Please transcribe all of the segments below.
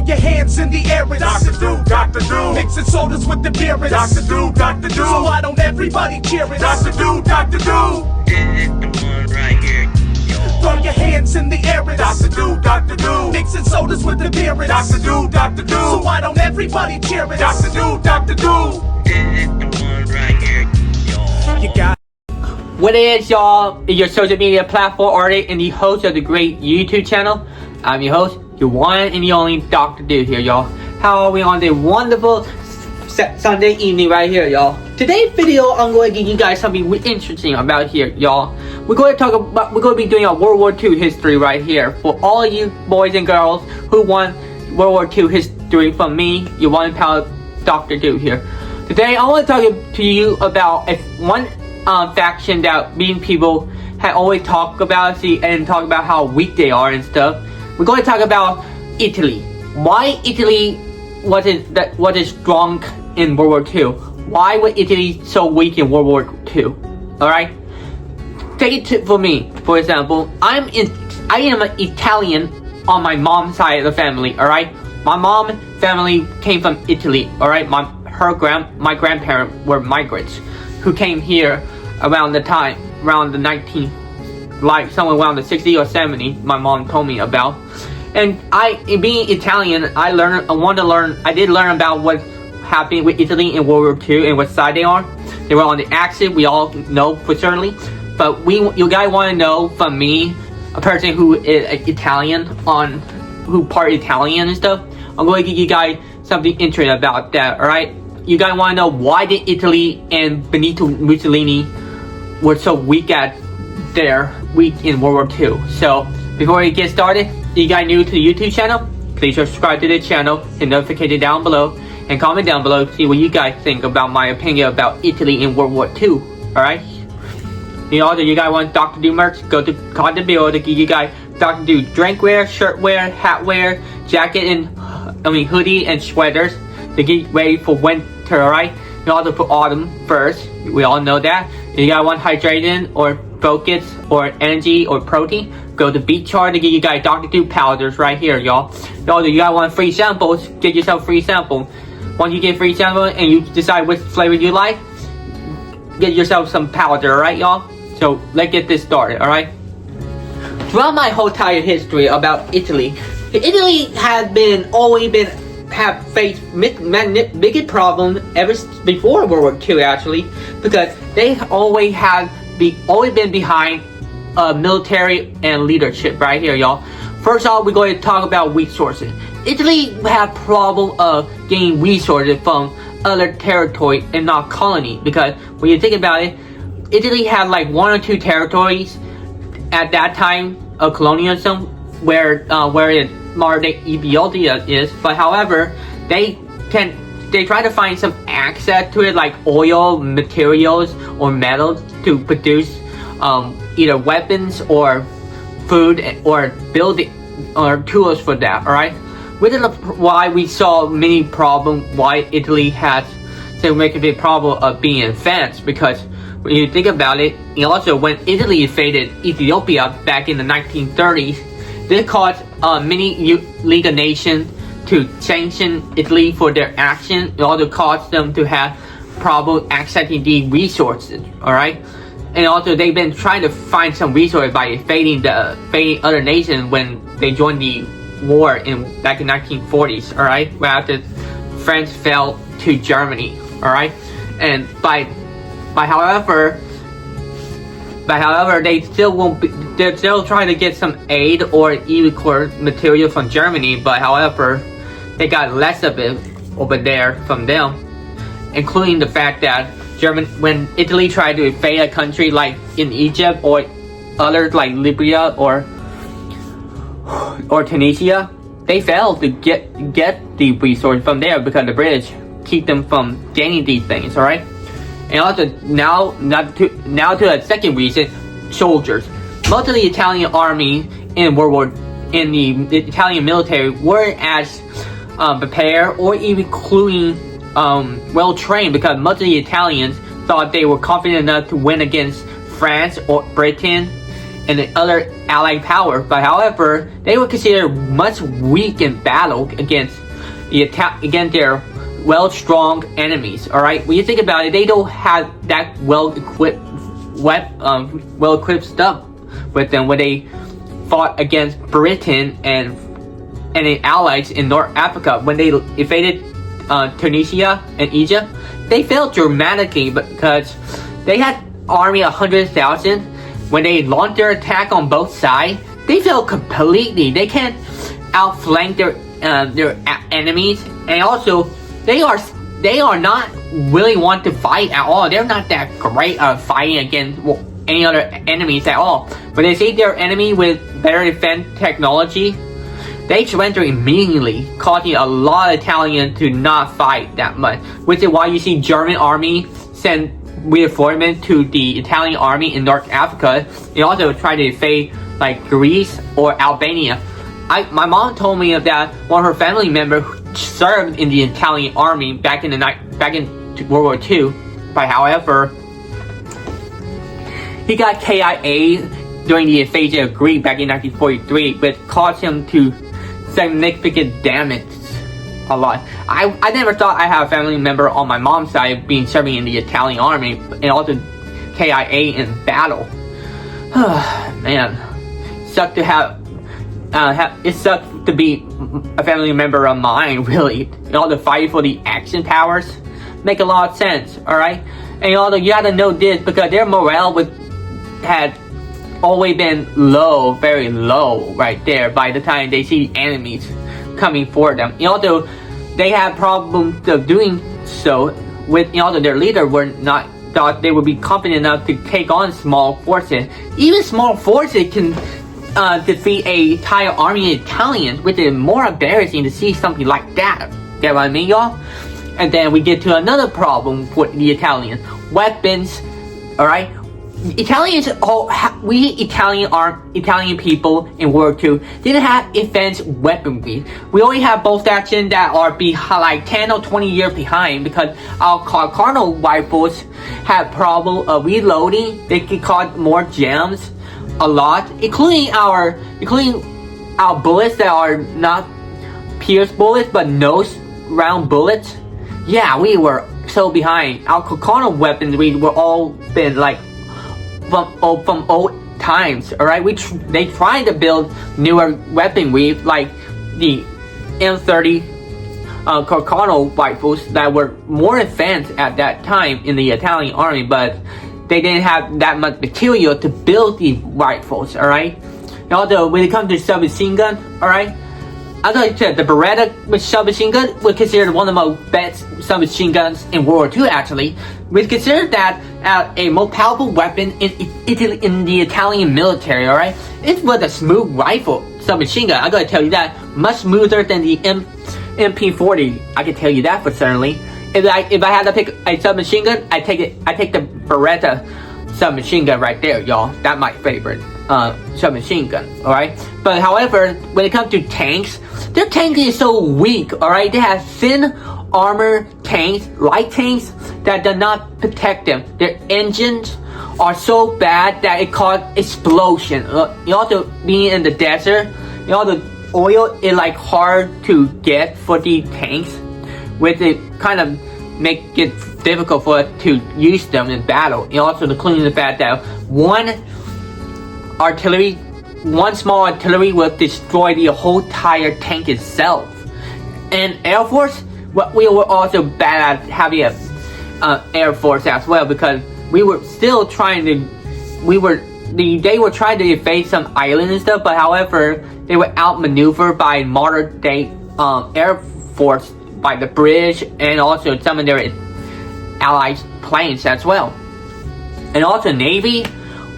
your hands in the air, it's Dr. Do, Dr. Do. mixing sodas with the beer, it's Dr. Do, Dr. Do. so why don't everybody cheer it? Dr. Do, Dr. Do. This is the one right here. Throw your hands in the air, it's Dr. Do, Dr. Do. mixing sodas with the beer, it's Dr. Do, Dr. Do. so why don't everybody cheer it? Dr. Do, Dr. Do. This is the one right here. You got What it is, y'all? Is your social media platform artist and the host of the great YouTube channel. I'm your host, your one and the only Dr. Dude here, y'all. How are we on this wonderful Sunday evening right here, y'all? Today's video, I'm going to give you guys something interesting about here, y'all. We're going to be doing a World War II history right here for all of you boys and girls who want World War II history from me, your one pal Dr. Dude here. Today, I want to talk to you about one faction that mean people have always talked about and talk about how weak they are and stuff. We're going to talk about Italy. Why Italy wasn't strong in World War II? Why was Italy so weak in World War II? Alright? Take it for me, for example. I am an Italian on my mom's side of the family, alright? My mom's family came from Italy, alright? My grandparents were migrants who came here around the 19, like somewhere around the 60 or 70, my mom told me about. And being Italian, I did learn about what happened with Italy in World War II and what side they are. They were on the Axis, we all know for certainly. But you guys want to know from me, a person who is Italian, who part Italian and stuff, I'm going to give you guys something interesting about that, alright? You guys want to know why did Italy and Benito Mussolini were so weak in World War II. So before we get started, if you guys new to the YouTube channel, please subscribe to the channel, hit notification down below, and comment down below to see what you guys think about my opinion about Italy in World War II. Alright? You guys want Dr. Do merch? Go to comment below to give you guys Dr. Do drinkware, shirtwear, hatwear, jacket and hoodie and sweaters to get ready for winter, alright? You also for autumn first. We all know that. If you guys want hydration or focus or energy or protein, go to Beat Chart to get you guys Dr. Do powders right here, y'all. Also, you guys want free samples, get yourself free sample. Once you get free sample and you decide which flavor you like, get yourself some powder, alright, y'all? So let's get this started, alright? Throughout my whole entire history about Italy have faced biggest problem ever before World War II actually, because they always been behind military and leadership right here, y'all. First off, we're going to talk about resources. Italy had problem of getting resources from other territory and not colony, because when you think about it, Italy had like 1 or 2 territories at that time of colonialism where modern day Ethiopia is, but however they try to find some access to it, like oil, materials, or metals to produce either weapons or food or building or tools for that, alright? Which is why we saw many problems why Italy has to make a big problem of being advanced, because when you think about it, and also when Italy invaded Ethiopia back in the 1930s, this caused many League of Nations to sanction Italy for their action. It also caused them to have problem accessing these resources, alright? And also they've been trying to find some resources by invading other nations when they joined the war back in 1940s, alright? Right after France fell to Germany, alright? And however, they're still trying to get some aid or even material from Germany, but however, they got less of it over there from them, including the fact that when Italy tried to invade a country like in Egypt or others like Libya or Tunisia, they failed to get the resource from there because the British keep them from gaining these things, alright? And also now to a second reason, soldiers. Most of the Italian army in the Italian military weren't as prepared or even including well trained, because most of the Italians thought they were confident enough to win against France or Britain and the other allied power. But however, they were considered much weak in battle against their strong enemies. All right, when you think about it, they don't have that well-equipped stuff with them when they fought against Britain and the allies in North Africa. When they invaded Tunisia and Egypt, they failed dramatically because they had army 100,000. When they launched their attack on both sides, they failed completely. They can't outflank their enemies, and also they are not really want to fight at all. They're not that great at fighting against any other enemies at all. When they see their enemy with better defense technology, they surrender immediately, causing a lot of Italians to not fight that much. Which is why you see German army send reinforcement to the Italian army in North Africa. They also try to invade like Greece or Albania. My mom told me that one of her family members served in the Italian army back in World War II. But however, he got KIA during the invasion of Greece back in 1943, which caused him to significant damage a lot. I never thought I had a family member on my mom's side being serving in the Italian army and also KIA in battle. Man, sucked to have it sucked to be a family member of mine, really. And all the fight for the action powers make a lot of sense, alright? And although you gotta know this because their morale had always been low, very low right there by the time they see the enemies coming for them. And although they had problems of doing so with, although their leader were not thought they would be confident enough to take on small forces. Even small forces can defeat a entire army of Italians, which is more embarrassing to see something like that. Get what I mean, y'all? And then we get to another problem with the Italians. Weapons, alright? Italians, Italian people in World War II didn't have advanced weaponry. We only have bolt action that are behind, like 10 or 20 years behind, because our Cardinal rifles had problem of reloading. They could cause more jams a lot, including our bullets that are not pierce bullets but nose round bullets. Yeah, we were so behind. Our Cardinal weapons, we were all been like from old times, alright? They tried to build newer weaponry like the M30 Cardinal rifles that were more advanced at that time in the Italian army, but they didn't have that much material to build the rifles, alright? Although when it comes to submachine gun, alright, as I said, the Beretta submachine gun was considered one of the most best submachine guns in World War II. Actually, we considered that as a most powerful weapon in the Italian military. All right, it was a smooth rifle submachine gun. I gotta tell you that, much smoother than the MP40. I can tell you that for certainly. If I had to pick a submachine gun, I take the Beretta submachine gun right there, y'all. That's my favorite submachine gun. All right, but however, when it comes to tanks, their tank is so weak. All right, they have thin armor tanks, light tanks that do not protect them. Their engines are so bad that it caused explosion. Also, being in the desert, the oil is like hard to get for the tanks, which it kind of make it difficult for us to use them in battle. And also including the fact that one small artillery will destroy the whole entire tank itself. And Air Force, we were also bad at having a Air Force as well, because we were still trying to, they were trying to invade some islands and stuff, but however, they were outmaneuvered by modern day Air Force, by the British, and also some of their allied planes as well. And also Navy,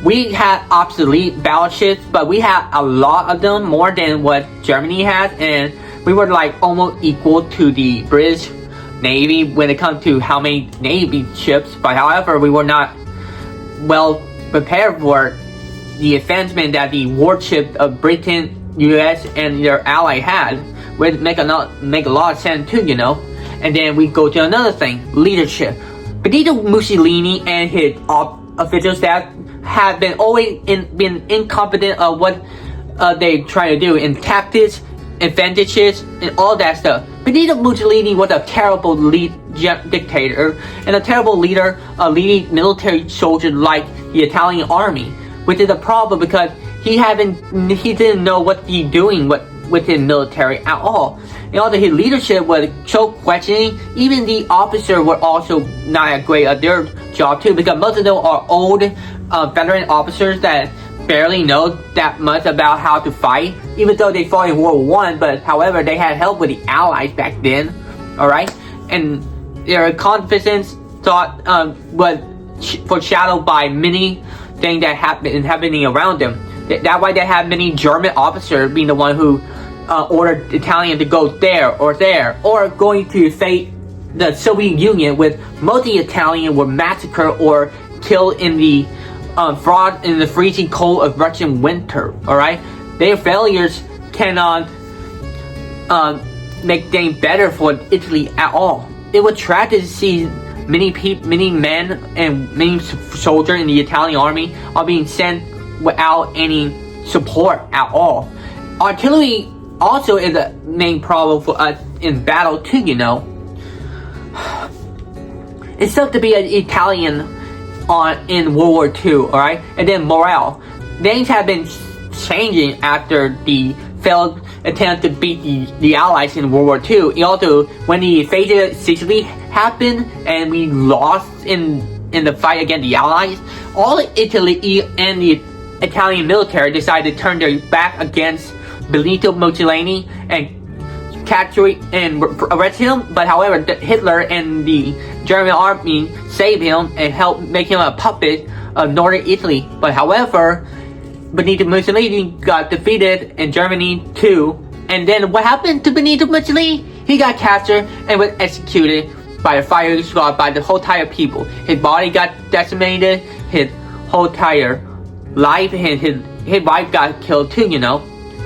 we had obsolete battleships, but we had a lot of them, more than what Germany had, and we were like almost equal to the British Navy when it comes to how many Navy ships. But however, we were not well prepared for the advancement that the warship of Britain, US, and their ally had, would make a lot of sense too, And then we go to another thing, leadership. Benito Mussolini and his official staff have been been incompetent of what they try to do in tactics, advantages, and all that stuff. Benito Mussolini was a terrible dictator and a terrible leader, a leading military soldier like the Italian army, which is a problem because he didn't know what he's doing with his military at all. And also his leadership was so questioning. Even the officers were also not as great at their job too, because most of them are old veteran officers that barely know that much about how to fight, even though they fought in World War I, but however they had help with the Allies back then. Alright? And their confidence thought was foreshadowed by many things that happening around them. That's why they had many German officers being the one who ordered Italian to go there, or going to face the Soviet Union with multi-Italian were massacred or killed in the fraud in the freezing cold of Russian winter. Alright? Their failures cannot make things better for Italy at all. It was tragic to see many men and many soldiers in the Italian army are being sent without any support at all. Artillery also is a main problem for us in battle too, you know. It sucked to be an Italian in World War II, alright? And then morale. Things have been changing after the failed attempt to beat the Allies in World War II. And also, when the invasion of Sicily happened and we lost in the fight against the Allies, all Italy and the Italian military decided to turn their back against Benito Mussolini and capture and arrest him. But however, Hitler and the German army saved him and helped make him a puppet of northern Italy. But however, Benito Mussolini got defeated in Germany too. And then what happened to Benito Mussolini? He got captured and was executed by a firing squad by the whole entire people. His body got decimated, his whole entire life, and his wife got killed too, you know.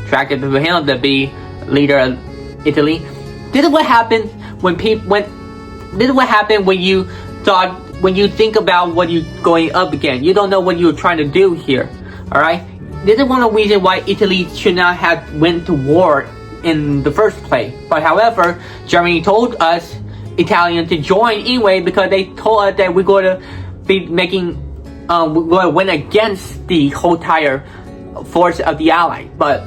Tragic for him to be leader of Italy. This is what happened when you think about what you're going up against. You don't know what you're trying to do here. Alright? This is one of the reasons why Italy should not have went to war in the first place. But however, Germany told us Italians to join anyway because they told us that we're going to be making we're going to win against the whole entire force of the Allies. But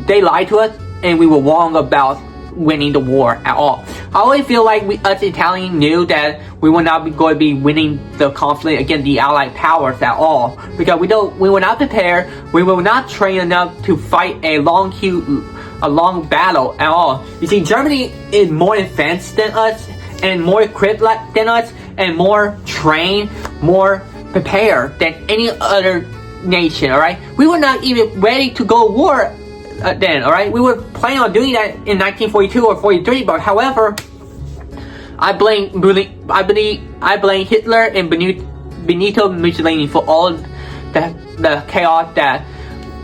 they lied to us and we were wrong about winning the war at all. I always feel like us Italians knew that we were not going to be winning the conflict against the Allied powers at all, because we were not prepared. We were not trained enough to fight a long battle at all. You see, Germany is more advanced than us and more equipped than us and more trained, more prepared than any other nation. All right, we were not even ready to go to war then. All right, we were planning on doing that in 1942 or 43, but however, I blame Hitler and Benito Mussolini for all the chaos that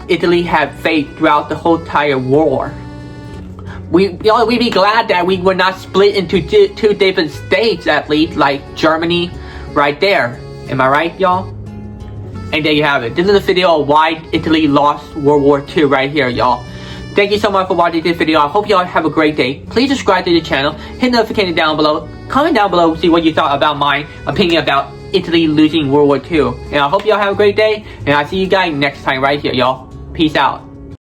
Italy had faced throughout the whole entire war. We'd be glad that we were not split into two different states, at least, like Germany right there. Am I right, y'all? And there you have it. This is a video of why Italy lost World War II right here, y'all. Thank you so much for watching this video. I hope y'all have a great day. Please subscribe to the channel. Hit the notification down below. Comment down below to see what you thought about my opinion about Italy losing World War II. And I hope y'all have a great day. And I'll see you guys next time right here, y'all. Peace out.